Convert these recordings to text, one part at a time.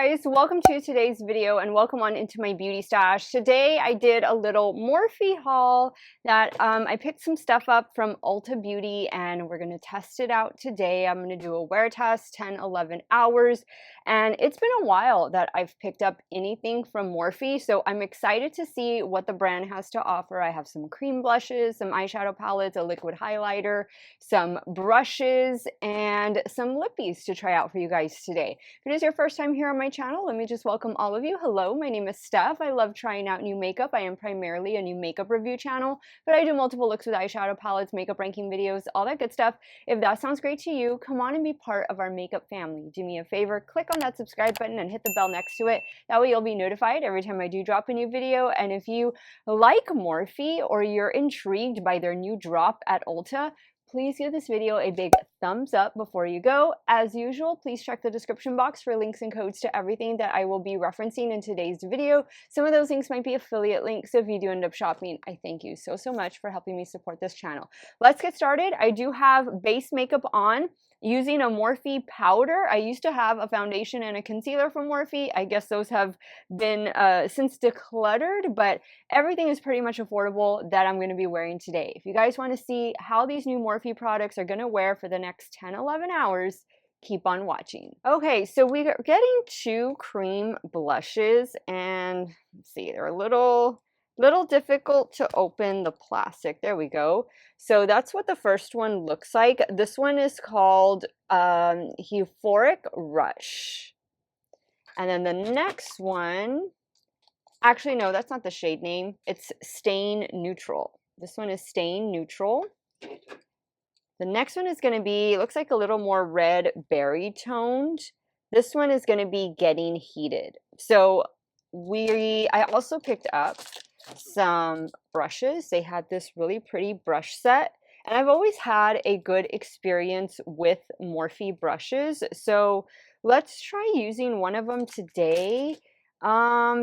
guys, welcome to today's video and welcome on into my beauty stash. Today I did a little Morphe haul that I picked some stuff up from Ulta Beauty and we're going to test it out today. I'm going to do a wear test, 10-11 hours, and it's been a while that I've picked up anything from Morphe, so I'm excited to see what the brand has to offer. I have some cream blushes, some eyeshadow palettes, a liquid highlighter, some brushes, and some lippies to try out for you guys today. If it is your first time here on my channel, let me just welcome all of you. Hello, my name is Steph. I love trying out new makeup. I am primarily a new makeup review channel, but I do multiple looks with eyeshadow palettes, makeup ranking videos, all that good stuff. If that sounds great to you, come on and be part of our makeup family. Do me a favor, click on that subscribe button and hit the bell next to it. That way you'll be notified every time I do drop a new video. And if you like Morphe or you're intrigued by their new drop at Ulta, please give this video a big thumbs up before you go. As usual, please check the description box for links and codes to everything that I will be referencing in today's video. Some of those links might be affiliate links, so if you do end up shopping, I thank you so much for helping me support this channel. Let's get started. I do have base makeup on using a Morphe powder. I used to have a foundation and a concealer from Morphe. I guess those have been since decluttered, but everything is pretty much affordable that I'm going to be wearing today. If you guys want to see how these new Morphe products are going to wear for the next 10-11 hours, keep on watching. Okay, so we are getting two cream blushes, and let's see, they're a little difficult to open the plastic. There we go. So that's what the first one looks like. This one is called Euphoric Rush. And then the next one, actually, no, that's not the shade name. It's Stain Neutral. This one is Stain Neutral. The next one is going to be, looks like a little more red berry toned. This one is going to be Getting Heated. So I also picked up some brushes. They had this really pretty brush set. And I've always had a good experience with Morphe brushes. So let's try using one of them today.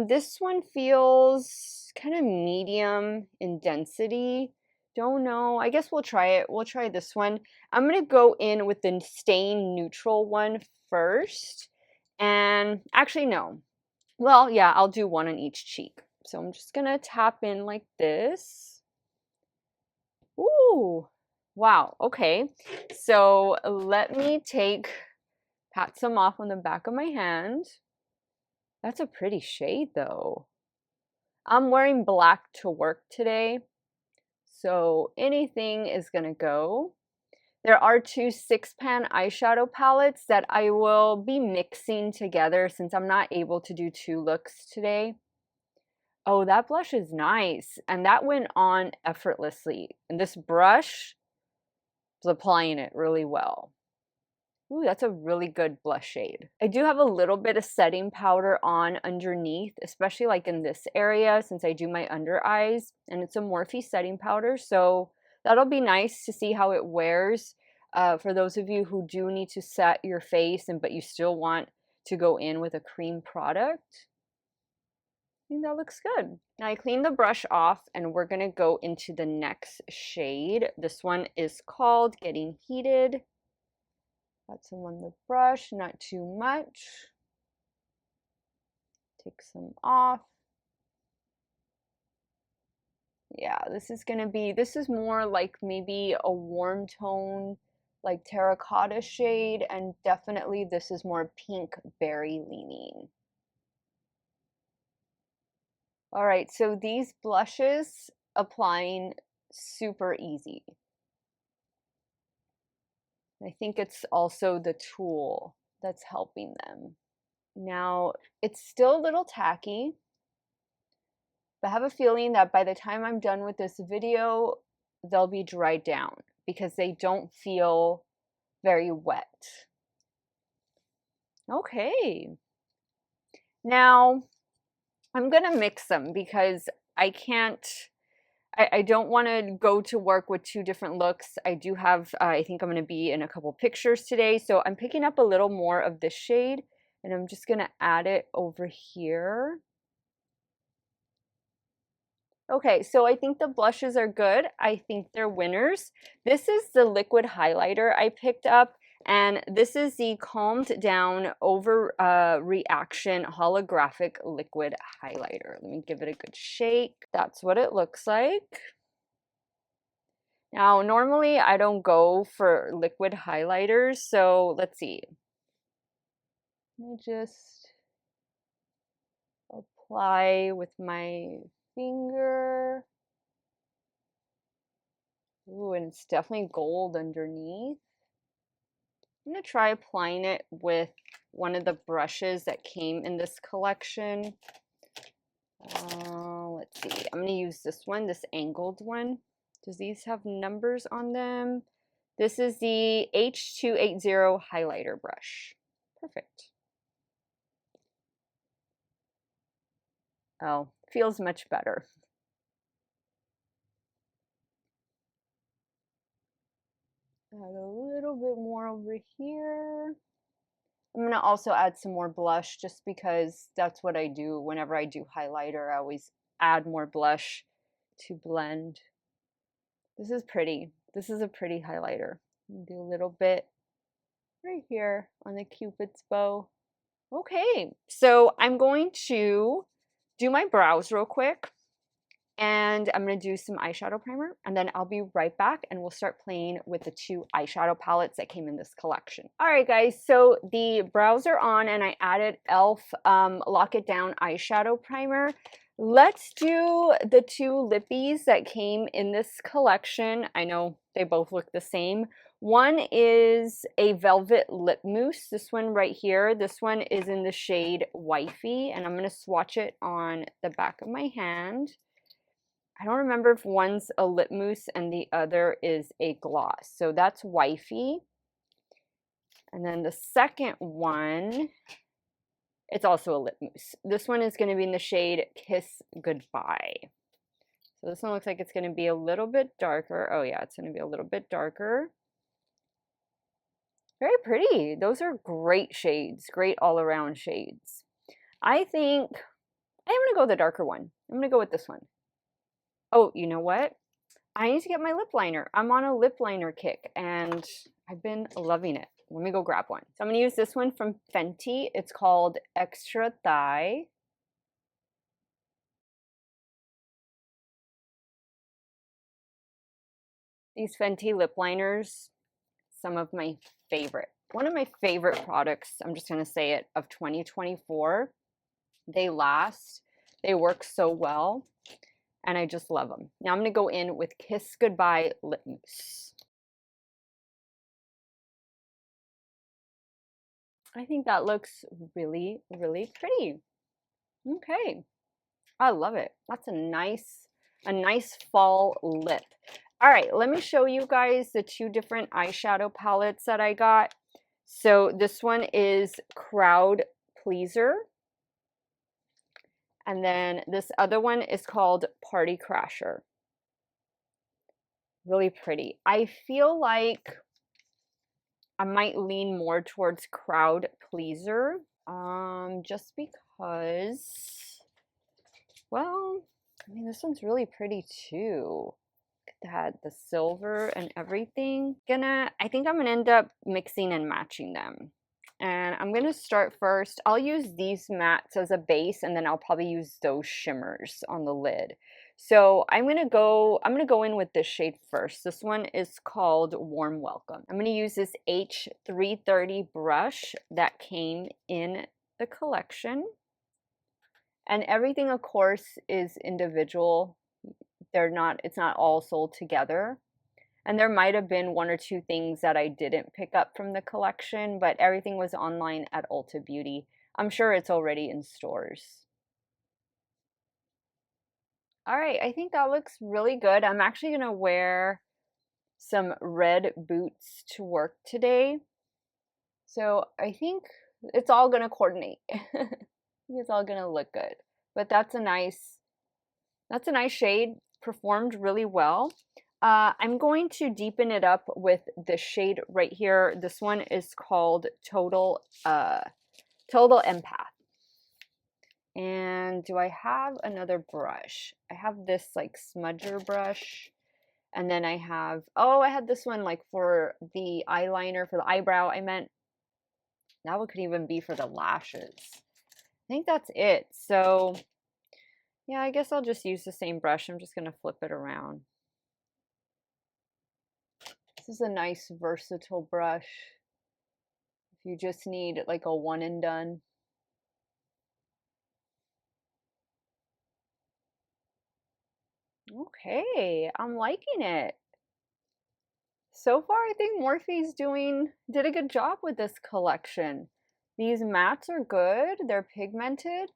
This one feels kind of medium in density. Don't know. I guess we'll try it. We'll try this one. I'm going to go in with the Stain Neutral one first. And actually, no. Well, yeah, I'll do one on each cheek. So I'm just going to tap in like this. Ooh, wow. Okay. So let me pat some off on the back of my hand. That's a pretty shade though. I'm wearing black to work today, so anything is gonna go. There are two 6-pan eyeshadow palettes that I will be mixing together since I'm not able to do two looks today. Oh, that blush is nice, and that went on effortlessly. And this brush is applying it really well. Ooh, that's a really good blush shade. I do have a little bit of setting powder on underneath, especially like in this area since I do my under eyes, and it's a Morphe setting powder, so that'll be nice to see how it wears for those of you who do need to set your face but you still want to go in with a cream product. I think that looks good. Now I cleaned the brush off and we're gonna go into the next shade. This one is called Getting Heated. Got some on the brush, not too much. Take some off. Yeah, this is more like maybe a warm tone, like terracotta shade, and definitely this is more pink berry leaning. All right, so these blushes applying super easy. I think it's also the tool that's helping them. Now, it's still a little tacky, but I have a feeling that by the time I'm done with this video, they'll be dried down because they don't feel very wet. Okay. Now, I'm gonna mix them because I don't want to go to work with two different looks. I do have, I think I'm going to be in a couple pictures today. So I'm picking up a little more of this shade and I'm just going to add it over here. Okay, so I think the blushes are good. I think they're winners. This is the liquid highlighter I picked up, And this is the Calmed Down Over Reaction Holographic Liquid Highlighter. Let me give it a good shake. That's what it looks like. Now, normally I don't go for liquid highlighters, so let's see. Let me just apply with my finger. Ooh, and it's definitely gold underneath. I'm going to try applying it with one of the brushes that came in this collection. Let's see. I'm going to use this one, this angled one. Does these have numbers on them? This is the H280 highlighter brush. Perfect. Oh, feels much better. Add a little bit more over here. I'm going to also add some more blush just because that's what I do whenever I do highlighter. I always add more blush to blend. This is pretty. This is a pretty highlighter. Do a little bit right here on the Cupid's bow. Okay, so I'm going to do my brows real quick. And I'm going to do some eyeshadow primer, and then I'll be right back and we'll start playing with the 2 eyeshadow palettes that came in this collection. All right, guys, so the brows are on and I added e.l.f. Lock It Down eyeshadow primer. Let's do the 2 lippies that came in this collection. I know they both look the same. One is a velvet lip mousse, this one right here. This one is in the shade Wifey, and I'm going to swatch it on the back of my hand. I don't remember if one's a lip mousse and the other is a gloss. So that's Wifey. And then the second one, it's also a lip mousse. This one is going to be in the shade Kiss Goodbye. So this one looks like it's going to be a little bit darker. Oh yeah, it's going to be a little bit darker. Very pretty. Those are great shades, great all-around shades. I think I'm going to go with the darker one. I'm going to go with this one. Oh, you know what? I need to get my lip liner. I'm on a lip liner kick and I've been loving it. Let me go grab one. So I'm going to use this one from Fenty. It's called Extra Thigh. These Fenty lip liners, some of my favorite. One of my favorite products, I'm just going to say it, of 2024. They last. They work so well. And I just love them. Now I'm going to go in with Kiss Goodbye Lip Mousse. I think that looks really, really pretty. Okay. I love it. That's a nice fall lip. All right, let me show you guys the 2 different eyeshadow palettes that I got. So this one is Crowd Pleaser. And then this other one is called Party Crasher. Really pretty. I feel like I might lean more towards Crowd Pleaser, just because, well, I mean, this one's really pretty too. Look at that, the silver and everything. I think I'm gonna end up mixing and matching them. And I'm going to start first. I'll use these mattes as a base, and then I'll probably use those shimmers on the lid. So I'm going to go in with this shade first. This one is called Warm Welcome. I'm going to use this H330 brush that came in the collection. And everything, of course, is individual. It's not all sold together. And there might have been 1 or 2 things that I didn't pick up from the collection, but everything was online at Ulta Beauty. I'm sure it's already in stores. All right, I think that looks really good. I'm actually going to wear some red boots to work today. So I think it's all going to coordinate. I think it's all going to look good. But that's a nice shade. Performed really well. I'm going to deepen it up with this shade right here. This one is called Total Empath. And do I have another brush? I have this like smudger brush. And then I have, oh, I had this one like for the eyeliner, for the eyebrow. I meant that one could even be for the lashes. I think that's it. So yeah, I guess I'll just use the same brush. I'm just going to flip it around. This is a nice versatile brush if you just need like a one and done. Okay, I'm liking it. So far, I think Morphe's did a good job with this collection. These mattes are good. They're pigmented.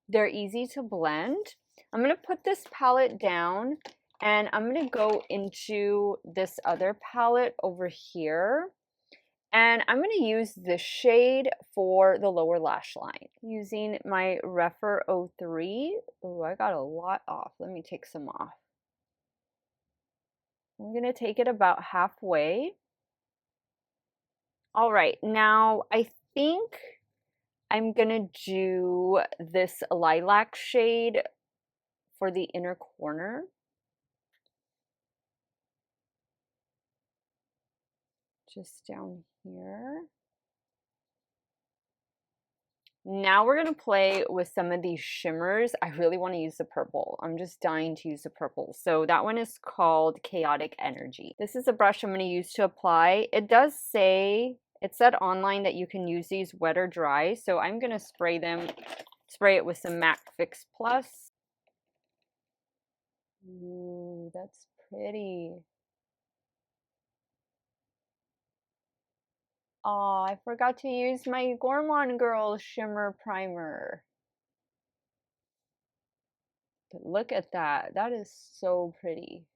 They're easy to blend. I'm going to put this palette down and I'm going to go into this other palette over here. And I'm going to use the shade for the lower lash line using my Rephr 03. Oh, I got a lot off. Let me take some off. I'm going to take it about halfway. All right, now I think I'm going to do this lilac shade for the inner corner. Just down here. Now we're going to play with some of these shimmers. I really want to use the purple. I'm just dying to use the purple. So that one is called Chaotic Energy. This is a brush I'm going to use to apply. It said online that you can use these wet or dry. So I'm going to spray it with some MAC Fix Plus. Ooh, that's pretty. Oh, I forgot to use my Gourmand Girl Shimmer Primer. But look at that. That is so pretty.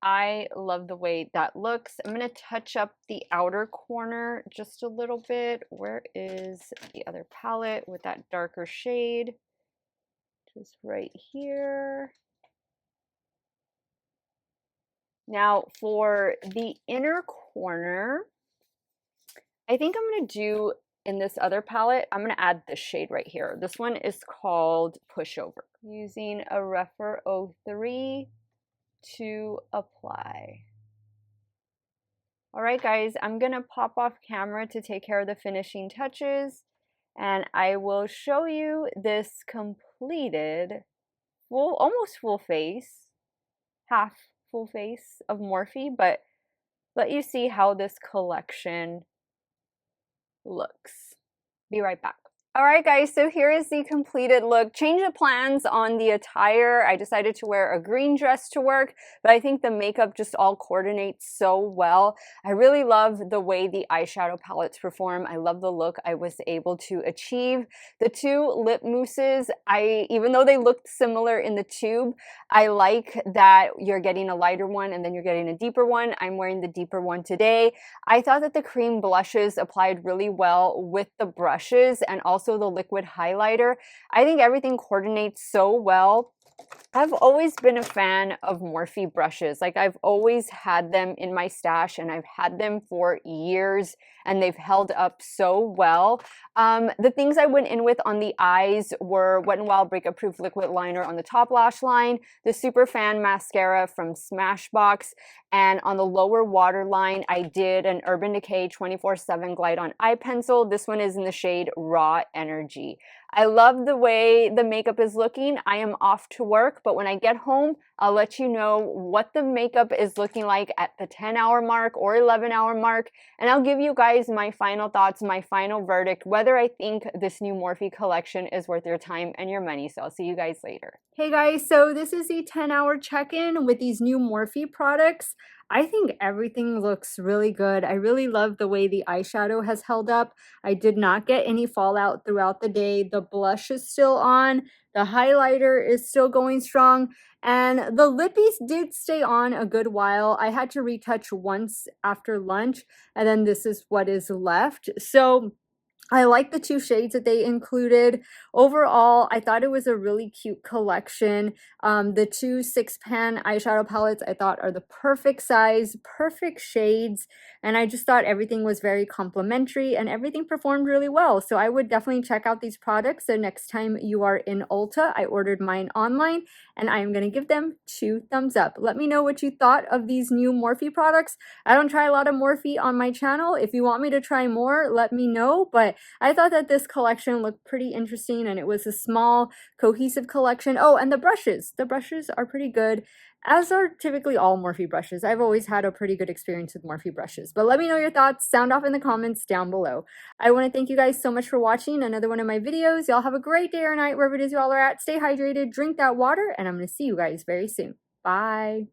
I love the way that looks. I'm going to touch up the outer corner just a little bit. Where is the other palette with that darker shade? Just right here. Now for the inner corner, I think I'm going to do in this other palette, I'm going to add this shade right here. This one is called Pushover. Using a Rephr 03 to apply. All right, guys, I'm going to pop off camera to take care of the finishing touches, and I will show you this completed almost full face, half full face of Morphe, but let you see how this collection looks. Be right back. All right, guys, so here is the completed look. Change of plans on the attire. I decided to wear a green dress to work, but I think the makeup just all coordinates so well. I really love the way the eyeshadow palettes perform. I love the look I was able to achieve. The two lip mousses, even though they looked similar in the tube, I like that you're getting a lighter one and then you're getting a deeper one. I'm wearing the deeper one today. I thought that the cream blushes applied really well with the brushes and also the liquid highlighter. I think everything coordinates so well. I've always been a fan of Morphe brushes. Like, I've always had them in my stash and I've had them for years and they've held up so well. The things I went in with on the eyes were Wet n Wild Breakup Proof Liquid Liner on the top lash line, the Super Fan Mascara from Smashbox, and on the lower waterline, I did an Urban Decay 24/7 Glide On Eye Pencil. This one is in the shade Raw Energy. I love the way the makeup is looking. I am off to work, but when I get home, I'll let you know what the makeup is looking like at the 10-hour mark or 11-hour mark, and I'll give you guys my final thoughts, my final verdict, whether I think this new Morphe collection is worth your time and your money. So I'll see you guys later. Hey guys, so this is the 10-hour check-in with these new Morphe products. I think everything looks really good. I really love the way the eyeshadow has held up. I did not get any fallout throughout the day. The blush is still on. The highlighter is still going strong. And the lippies did stay on a good while. I had to retouch once after lunch, and then this is what is left. So I like the two shades that they included. Overall, I thought it was a really cute collection. The two 6-pan eyeshadow palettes I thought are the perfect size, perfect shades, and I just thought everything was very complimentary and everything performed really well. So I would definitely check out these products the next time you are in Ulta. I ordered mine online, and I am going to give them 2 thumbs up. Let me know what you thought of these new Morphe products. I don't try a lot of Morphe on my channel. If you want me to try more, let me know, but I thought that this collection looked pretty interesting, and it was a small, cohesive collection. Oh, and the brushes. The brushes are pretty good, as are typically all Morphe brushes. I've always had a pretty good experience with Morphe brushes, but let me know your thoughts. Sound off in the comments down below. I want to thank you guys so much for watching another one of my videos. Y'all have a great day or night wherever it is y'all are at. Stay hydrated, drink that water, and I'm going to see you guys very soon. Bye.